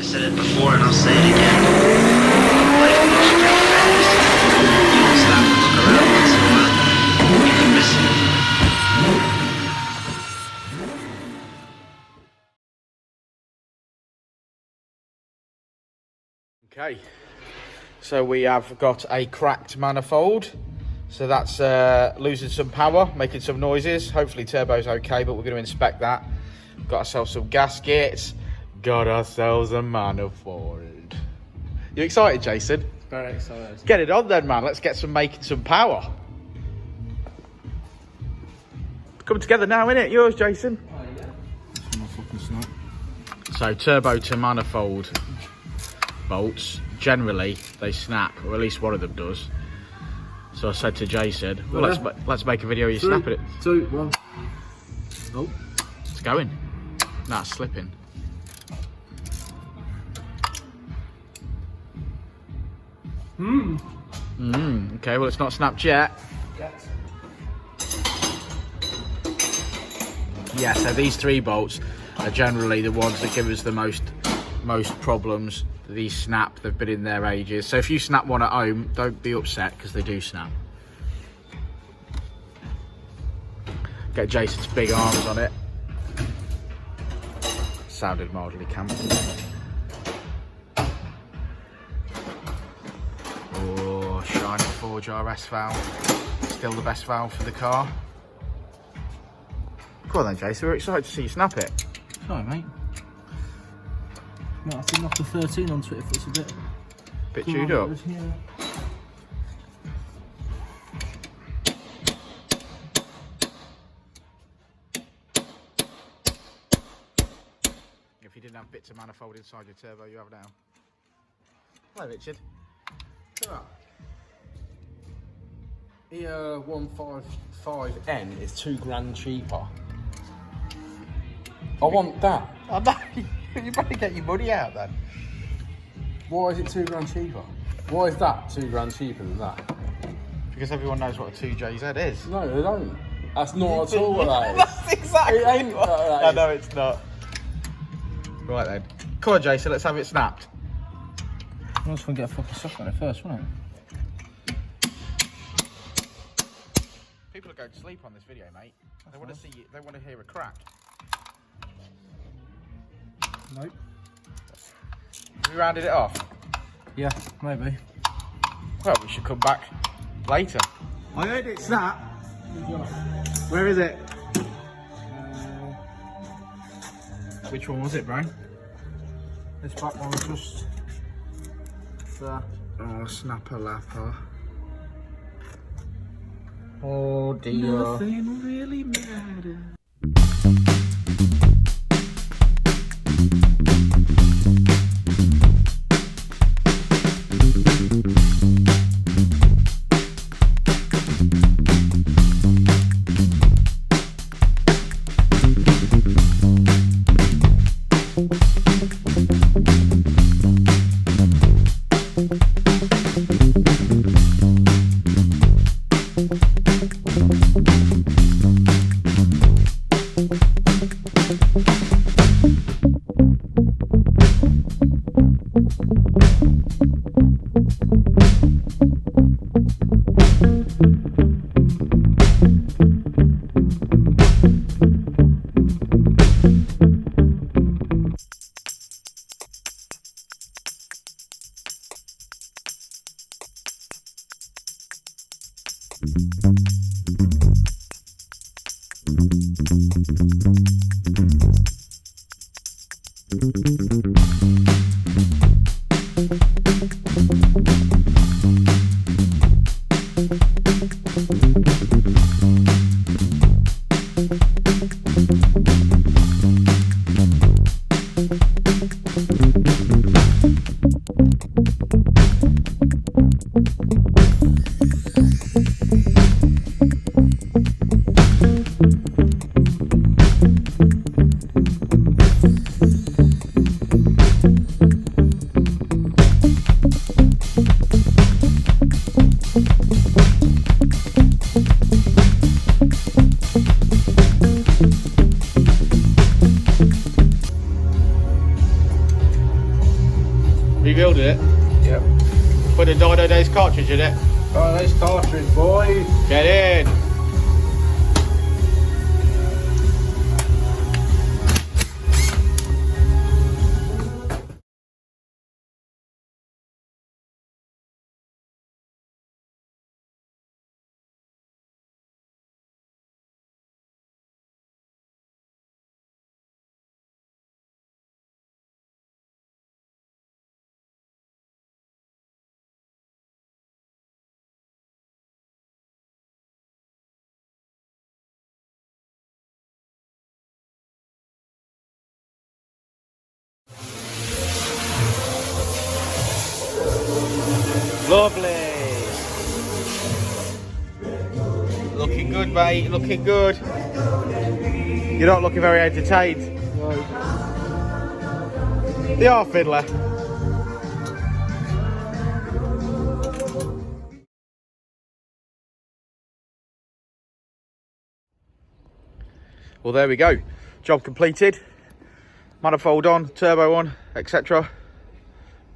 I said it before and I'll say it again. Life moves pretty fast. You don't stop and look around once in a while, you can miss it. Okay, so we have got a cracked manifold. So that's losing some power, making some noises. Hopefully turbo's okay, but we're going to inspect that. Got ourselves some gaskets. Got ourselves a manifold. You excited, Jason? Very excited. Get it on then, man. Let's get some making some power. Coming together now, innit? Yours, Jason? Oh, yeah. So turbo to manifold bolts, generally they snap, or at least one of them does. So I said to Jason, well, let's make a video of you snapping it. 2, 1. Oh. It's going. Nah, it's slipping. Okay, well, it's not snapped yet. Yeah, so these 3 bolts are generally the ones that give us the most problems. These snap, they've been in there ages. So if you snap one at home, don't be upset because they do snap. Get Jason's big arms on it. Sounded mildly camp. Oh, shiny Forge RS valve. Still the best valve for the car. Go on then, Jason, we're excited to see you snap it. Sorry, mate. Might have to knock a 13 onto it if it's a bit Chewed up. Yeah. If you didn't have bits of manifold inside your turbo, you have now. Hello, Richard. E155N is £2 cheaper. I want that. I know. You better get your money out then. Why is it £2 cheaper? Why is that £2 cheaper than that? Because everyone knows what a 2JZ is. No, they don't. That's not at all what that is. That's exactly It ain't what that I is. know it's not. Right then. Come on, Jason, let's have it snapped. I just want to get a fucking sock on it first, won't it? People are going to sleep on this video, mate. They want to see you, they want to hear a crack. Nope. Have we rounded it off? Yeah, maybe. Well, we should come back later. I heard it snap. Where is it? Which one was it, Brian? This back one was just there. Oh, snapper lapper. Oh dear. Nothing really matters. it? Yep. Put a Dynodaze cartridge in it. Oh, nice cartridge, boys. Get in. Lovely. Looking good, mate. Looking good. You're not looking very entertained. Right. They are, fiddler. Well, there we go. Job completed. Manifold on, turbo on, etc.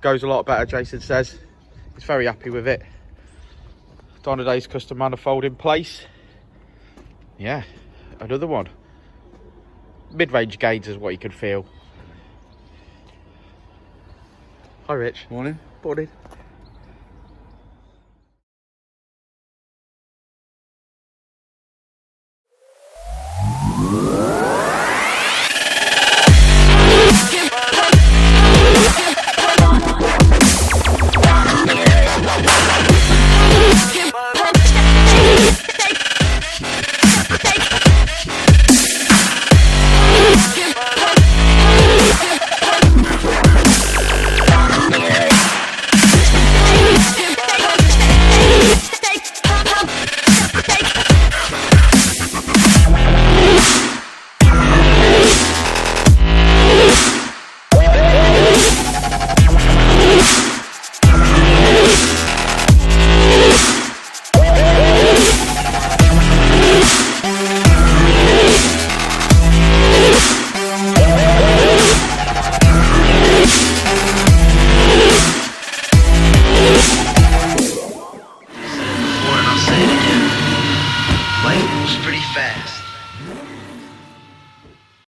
Goes a lot better, Jason says. He's very happy with it. Dynodaze custom manifold in place. Yeah, another one. Mid-range gains is what you can feel. Hi, Rich. Morning. Morning.